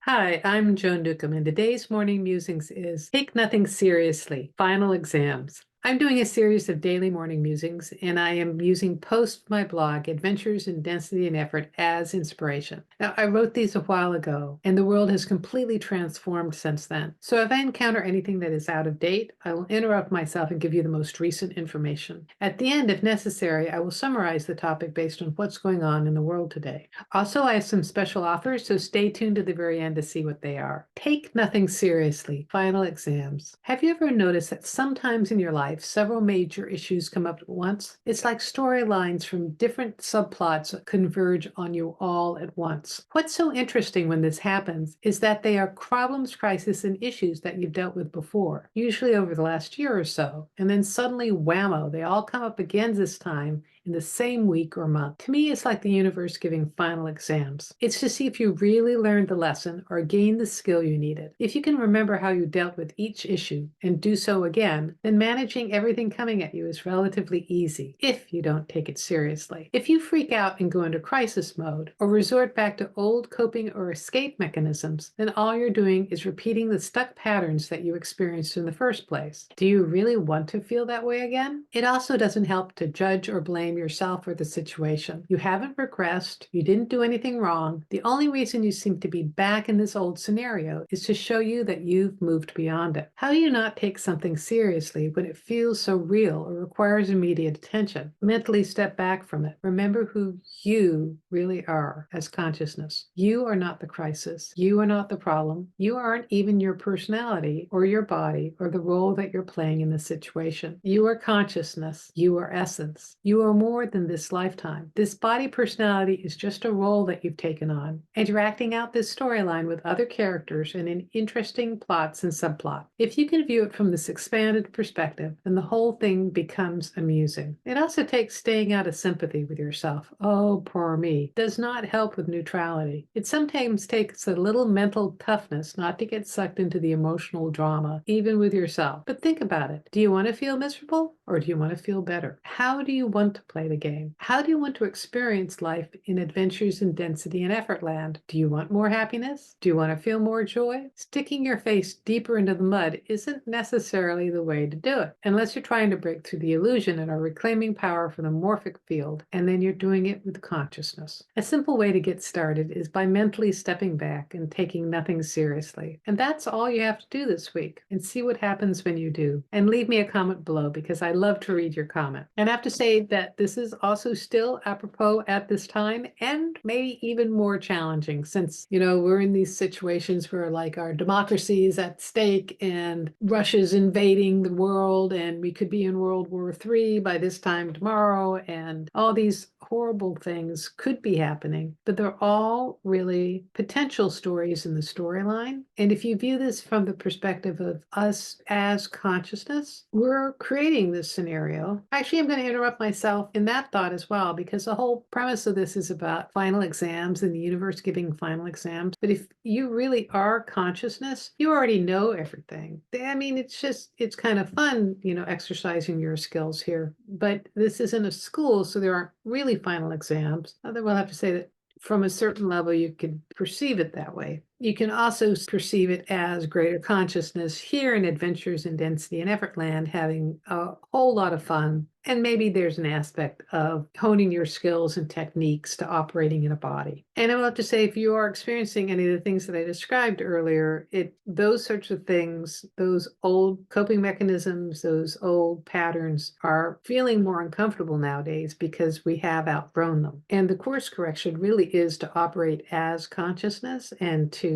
Hi, I'm Joan Newcomb, and today's morning musings is Take Nothing Seriously, Final Exams. I'm doing a series of daily morning musings, and I am using post my blog, Adventures in Density and Effort, as inspiration. Now, I wrote these a while ago, and the world has completely transformed since then. So if I encounter anything that is out of date, I will interrupt myself and give you the most recent information. At the end, if necessary, I will summarize the topic based on what's going on in the world today. Also, I have some special offers, so stay tuned to the very end to see what they are. Take nothing seriously. Final exams. Have you ever noticed that sometimes in your life, several major issues come up at once? It's like storylines from different subplots converge on you all at once. What's so interesting when this happens is that they are problems, crises, and issues that you've dealt with before, usually over the last year or so, and then suddenly, whammo, they all come up again this time in the same week or month. To me, it's like the universe giving final exams. It's to see if you really learned the lesson or gained the skill you needed. If you can remember how you dealt with each issue and do so again, then managing everything coming at you is relatively easy if you don't take it seriously. If you freak out and go into crisis mode or resort back to old coping or escape mechanisms, then all you're doing is repeating the stuck patterns that you experienced in the first place. Do you really want to feel that way again? It also doesn't help to judge or blame yourself or the situation. You haven't regressed. You didn't do anything wrong. The only reason you seem to be back in this old scenario is to show you that you've moved beyond it. How do you not take something seriously when it feels so real or requires immediate attention? Mentally step back from it. Remember who you really are as consciousness. You are not the crisis. You are not the problem. You aren't even your personality or your body or the role that you're playing in the situation. You are consciousness. You are essence. You are more than this lifetime. This body personality is just a role that you've taken on, and you're acting out this storyline with other characters and in interesting plots and subplot. If you can view it from this expanded perspective, then the whole thing becomes amusing. It also takes staying out of sympathy with yourself. Oh, poor me. Does not help with neutrality. It sometimes takes a little mental toughness not to get sucked into the emotional drama, even with yourself. But think about it. Do you want to feel miserable or do you want to feel better? How do you want to play the game? How do you want to experience life in Adventures in Density and Effort land? Do you want more happiness? Do you want to feel more joy? Sticking your face deeper into the mud isn't necessarily the way to do it, unless you're trying to break through the illusion and are reclaiming power from the morphic field, and then you're doing it with consciousness. A simple way to get started is by mentally stepping back and taking nothing seriously. And that's all you have to do this week, and see what happens when you do. And leave me a comment below because I love to read your comment. And I have to say that this is also still apropos at this time and maybe even more challenging since, we're in these situations where like our democracy is at stake and Russia's invading the world and we could be in World War III by this time tomorrow, and all these horrible things could be happening, but they're all really potential stories in the storyline. And if you view this from the perspective of us as consciousness, we're creating this scenario. Actually, I'm going to interrupt myself in that thought as well, because the whole premise of this is about final exams and the universe giving final exams. But if you really are consciousness, you already know everything. I mean, it's kind of fun, exercising your skills here. But this isn't a school, so there aren't really final exams. Although we'll have to say that from a certain level, you can perceive it that way. You can also perceive it as greater consciousness here in Adventures in Density and Effort land, having a whole lot of fun. And maybe there's an aspect of honing your skills and techniques to operating in a body. And I will have to say, if you are experiencing any of the things that I described earlier, those sorts of things, those old coping mechanisms, those old patterns are feeling more uncomfortable nowadays because we have outgrown them. And the course correction really is to operate as consciousness and to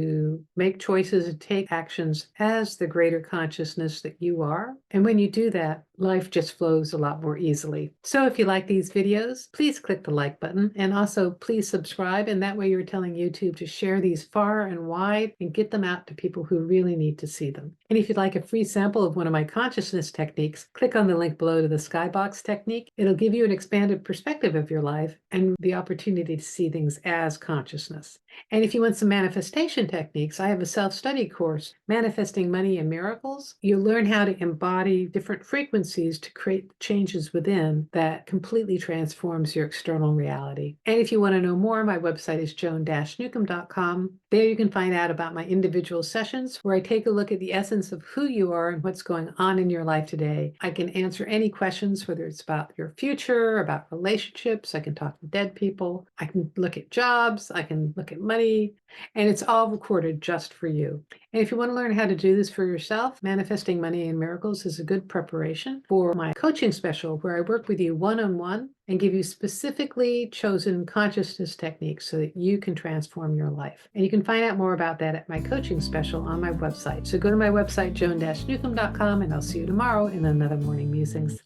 make choices and take actions as the greater consciousness that you are. And when you do that, life just flows a lot more easily. So if you like these videos, please click the like button, and also please subscribe, and that way you're telling YouTube to share these far and wide and get them out to people who really need to see them. And if you'd like a free sample of one of my consciousness techniques, click on the link below to the skybox technique. It'll give you an expanded perspective of your life and the opportunity to see things as consciousness. And if you want some manifestation techniques, I have a self-study course, Manifesting Money and Miracles. You'll learn how to embody different frequencies frequencies to create changes within that completely transforms your external reality. And if you want to know more, my website is joan-newcomb.com. There you can find out about my individual sessions where I take a look at the essence of who you are and what's going on in your life today. I can answer any questions, whether it's about your future, about relationships. I can talk to dead people. I can look at jobs. I can look at money. And it's all recorded just for you. And if you want to learn how to do this for yourself, Manifesting Money and Miracles is a good preparation for my coaching special where I work with you one-on-one and give you specifically chosen consciousness techniques so that you can transform your life. And you can find out more about that at my coaching special on my website. So go to my website, joan-newcomb.com, and I'll see you tomorrow in another Morning Musings.